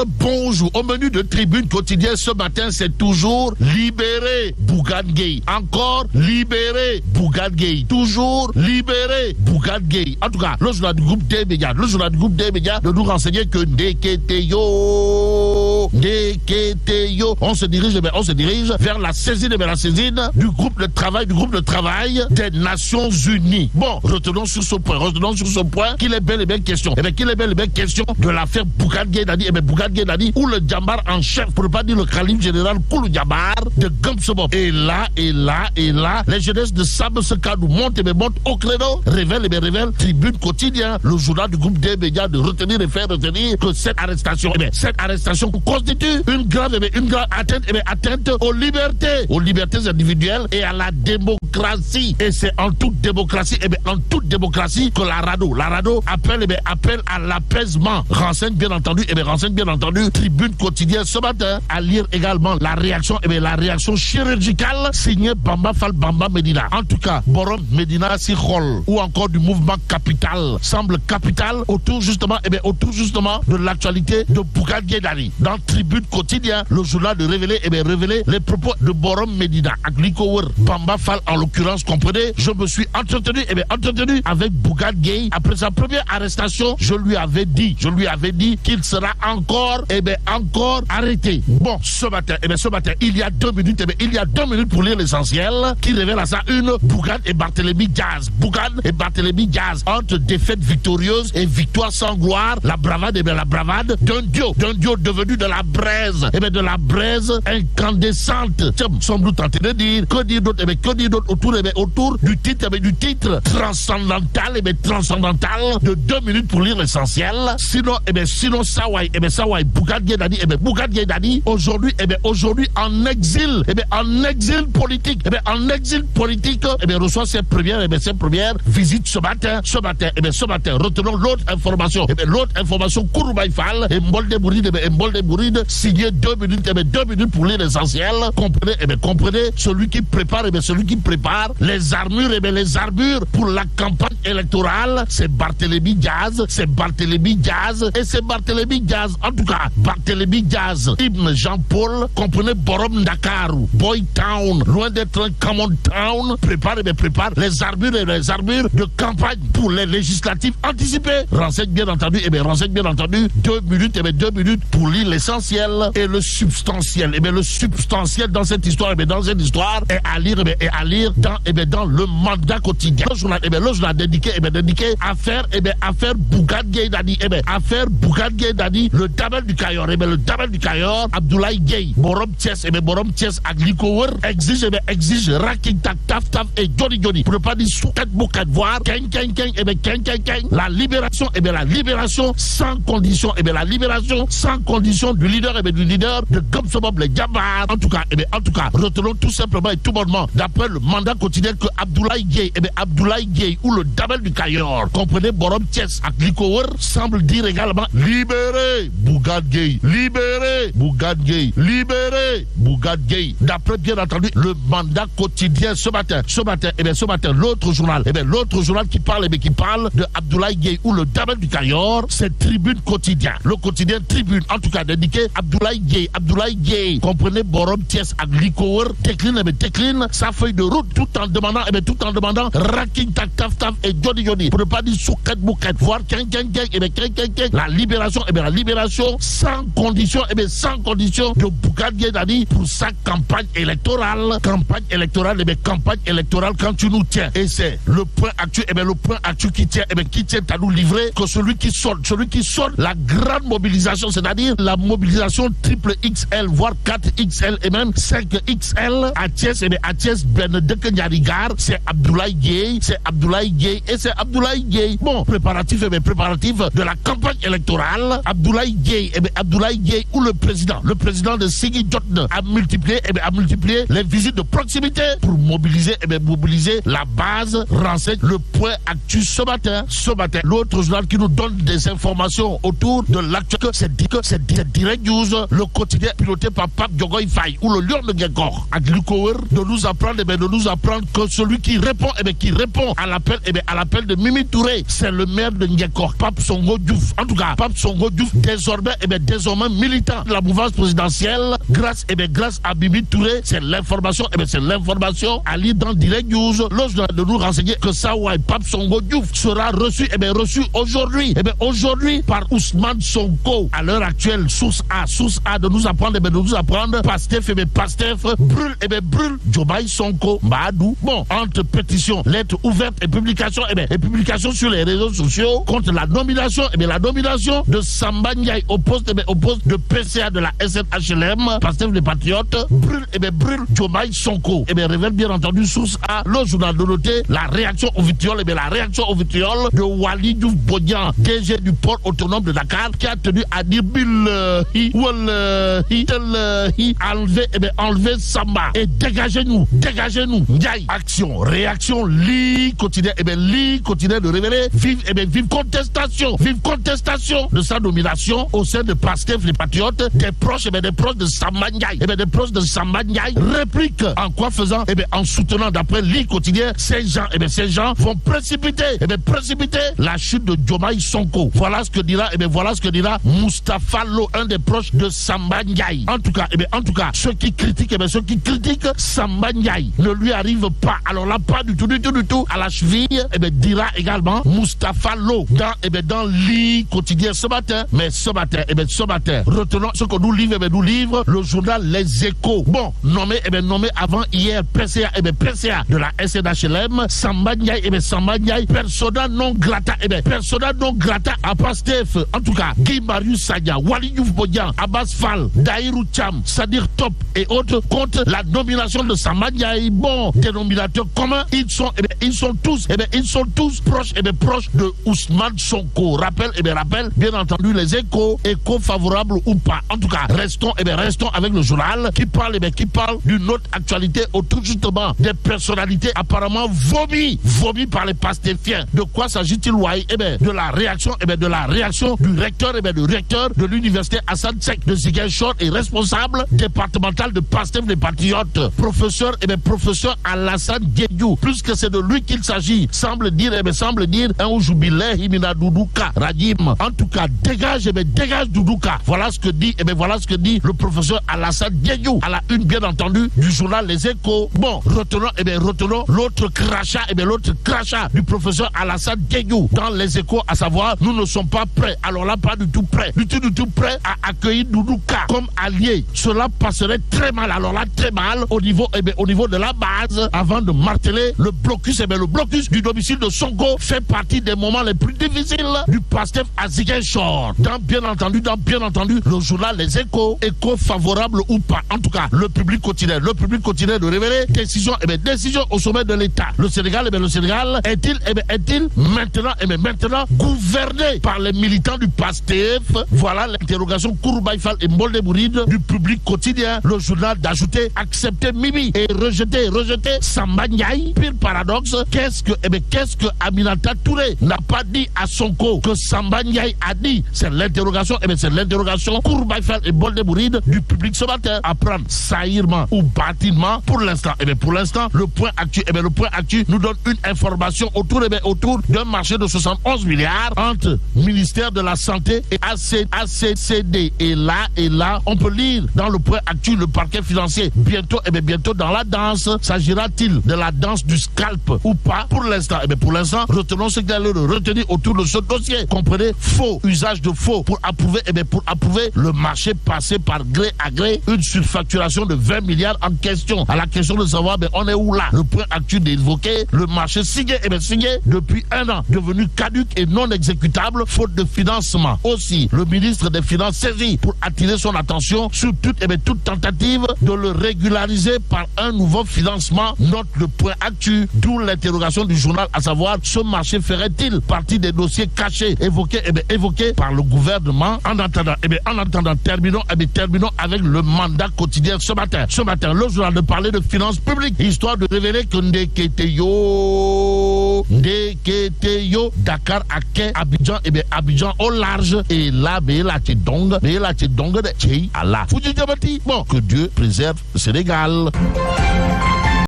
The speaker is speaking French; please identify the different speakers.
Speaker 1: bonjour. Au menu de Tribune Quotidienne ce matin, c'est toujours libérer Bougane Gueye. Encore libérer Bougane Gueye. Toujours libérer Bougane Gueye. En tout cas, le journal du groupe des médias, de nous renseigner que Ndeketeyo, on se dirige vers la saisine du groupe de travail des Nations Unies. Bon, retenons sur ce point qu'il est bel et bien question. De l'affaire Bougane Gueye Dany. Bougane Gueye Dany, ou le Djambar en chef, pour ne pas dire le calife général Koulou Djambar de Gumsebop. Et là, les jeunesses de Sable Sekadou montent au créneau, révèle Tribune Quotidien, le journal du groupe des médias, de retenir que cette arrestation constitue une grave atteinte aux libertés individuelles et à la démocratie. Et c'est en toute démocratie que la RADDHO appelle à l'apaisement. Renseigne bien entendu Tribune Quotidienne ce matin. À lire également la réaction chirurgicale signée Bamba Fall Bamba Medina. En tout cas, Borom Medina Sikhol, ou encore du mouvement Capital, semble capital autour justement de l'actualité de Bougane Gueye Dany. Dans Tribune Quotidien, le journal de révéler les propos de Borom Medina Aglikower Bamba Fall en l'occurrence. Comprenez, je me suis entretenu avec Bougane Gueye après sa première arrestation. Je lui avais dit qu'il sera encore arrêté. Bon, ce matin, il y a 2 minutes pour lire l'essentiel qui révèle à ça une Bougane et Barthélémy Diaz entre défaite victorieuse et victoire sans gloire. La bravade d'un duo devenu de la braise incandescente. Sommes nous tentés de dire, que dire d'autre autour du titre transcendantal de 2 minutes pour lire l'essentiel. Sinon Sawai Bougane Gueye Dany aujourd'hui en exil politique reçoit ses premières visites ce matin. Retenons l'autre information Kouroubaï Fall et Mbolde Bouride signé 2 minutes pour lire l'essentiel. Comprenez celui qui prépare les armures pour la campagne électorale, c'est Barthélémy Diaz. En tout cas, Barthélémy Diaz, Ibn Jean-Paul, comprenez Borom Dakaru, Boy Town, loin d'être un common town, prépare les armures de campagne pour les législatives anticipées. Renseigne bien entendu 2 minutes pour lire l'essentiel et le substantiel. Le substantiel dans cette histoire est à lire dans le mandat quotidien. Le journal dédié affaire Bougane Gueye Dany. Le Damel du Cayor, Abdoulaye Gueye, Borom Thiès Aglikower exige Raking Taf et Johnny. Pour ne pas dire sous-tête bouquette, voire Ken. La libération sans condition. La libération sans condition du leader de Gumsebop, le Djambar. En tout cas, retenons tout simplement et tout bonnement, d'après le mandat quotidien, que Abdoulaye Gueye, ou le Damel du Cayor, comprenez Borom Thiès Aglikower, semble dire également libérer Bougane Gueye. D'après bien entendu le mandat quotidien ce matin, l'autre journal qui parle de Abdoulaye Gueye ou le Damel du Cayor, c'est Tribune Quotidien. Le quotidien Tribune, en tout cas, dédié Abdoulaye Gueye. Comprenez Borom Thiès Aglikower décline sa feuille de route tout en demandant Raking Taf et Johnny. Pour ne pas dire souquette bouquette, voire Ken. La libération sans condition de Bougane Gueye Dany pour sa campagne électorale. Campagne électorale quand tu nous tiens. Et c'est le point actuel qui tient à nous livrer que celui qui sonne la grande mobilisation, c'est-à-dire la mobilisation triple XL, voire 4XL et même 5XL à Thiès Benedek Nyarigar, c'est Abdoulaye Gueye. Bon, préparatif de la campagne électorale. Abdoulaye Gueye ou le président de Sigui Jotne a multiplié les visites de proximité pour mobiliser la base. Renseigne le point actu ce matin. L'autre journal qui nous donne des informations autour de l'actu, c'est Direct News, le quotidien piloté par Pape Diogoy Faye ou le Lion de Guécor Aglikower, de nous apprendre que celui qui répond à à l'appel de Mimi Touré. C'est le maire de Ngeko, Pape Songo Diouf. En tout cas, Pape Songo Diouf, désormais militant de la mouvance présidentielle, grâce à Mimi Touré. C'est l'information, à lire dans Direct News. L'autre de nous renseigner que Sawai Pape Songo Diouf sera reçu aujourd'hui. Aujourd'hui par Ousmane Sonko. À l'heure actuelle, source A de nous apprendre, Pastef brûle Diomaye Sonko Mbadou. Bon, entre pétition, lettre ouverte et publication, sur les réseaux sociaux contre la nomination de Samba Ndiaye au poste de PCA de la SNHLM. Pastef les patriotes brûle Diomaye Sonko. Révèle bien entendu source A. Le journal de noter la réaction au vitriol, de Wali Diouf Bodian, DG du port autonome de Dakar, qui a tenu à dire enlever Samba et dégagez-nous Ndiaye. Action, réaction, lit quotidien de révéler vive contestation de sa nomination au sein de Pastef les patriotes. Des proches de Samba Ndiaye, réplique en quoi faisant, en soutenant d'après lit quotidien, ces gens vont précipiter la chute de Diomaye Sonko. Voilà ce que dira Moustapha Lo, un des proches de Samba Ndiaye. En tout cas, ceux qui critiquent Samba Ndiaye ne lui arrivent pas. Alors là, pas du tout à la cheville, dira également Moustapha Lo dans lit quotidien ce matin. Mais ce matin, retenons ce que nous livre le journal Les Échos. Bon, nommé avant hier PCA de la SNHLM, Samba Ndiaye, persona non grata à Pastef. En tout cas, Guy Marius Sagna, Wali Diouf Bodian, Abbas Fall, Daïrou Cham, Sadir Top et autres contre la nomination de Samba Ndiaye. Bon, dénominateur commun, ils sont tous proches de Ousmane Sonko. Rappel, bien entendu les échos favorables ou pas. En tout cas, restons avec le journal qui parle d'une autre actualité autour justement des personnalités apparemment vomies par les pastéfiens. De quoi s'agit-il, Wai? De la réaction du recteur de l'université Assane Seck de Ziguinchor et responsable départemental de Pastef les patriotes, professeur Alassane Diédiou. Plus que c'est de lui qu'il s'agit, semble dire un Oujoubilé Himina Doudouka Radim. En tout cas, dégage Doudouka. Voilà ce que dit le professeur Alassane Diédiou à la une bien entendu du journal Les Échos. Bon, retenons l'autre crachat du professeur Alassane Diédiou dans Les Échos, à savoir nous ne sommes pas prêts. Alors là, pas du tout prêts à accueillir Doudouka comme allié. Cela passerait très mal. Alors là, très mal au niveau de la base, avant de marteler le blocus. Le blocus du domicile de Sonko fait partie des moments les plus difficiles du Pastef à Ziguinchor. Dans bien entendu le journal Les Échos, favorable ou pas. En tout cas, le public continue de révéler décision au sommet de l'État. Le Sénégal est-il maintenant gouverné par les militants du Pastef? Voilà l'interrogation Kouroubaï Fall et Mbolde Bouride du public quotidien. Le journal d'ajouter accepter Mimi et rejeter Samba Ndiaye. Pire paradoxe, qu'est-ce que Aminata Touré n'a pas dit à Sonko que Samba Ndiaye a dit? C'est l'interrogation Kouroubaï Fall et Mbolde Bouride du public ce matin. À prendre saillement ou bâtiment pour l'instant. Le point actu nous donne une information autour d'un marché de 71 milliards entre ministère de la Santé et ACCD. Et là, on peut lire dans le point actu le parquet financier. Bientôt dans la danse. S'agira-t-il de la danse du scalp ou pas? Pour l'instant, retenons ce qu'il y a de retenir autour de ce dossier. Comprenez, usage de faux pour approuver le marché passé par gré à gré, une surfacturation de 20 milliards en question. À la question de savoir, on est où là? Le point actu d'évoquer le marché signé depuis un an, devenu caduc et non exécutable, faute de financement. Aussi, le ministre des Finances saisi pour attirer son attention sur toute tentative de le régulariser par un nouveau financement. Note le point actu, d'où l'interrogation du journal, à savoir, ce marché ferait-il partie des dossiers cachés évoqués par le gouvernement? En attendant, terminons avec le mandat quotidien ce matin. Le journal de parler de finances publiques, histoire de révéler que Ndeketeyo, Dakar, Aké, Abidjan au large, et là, bon, que Dieu préserve le Sénégal.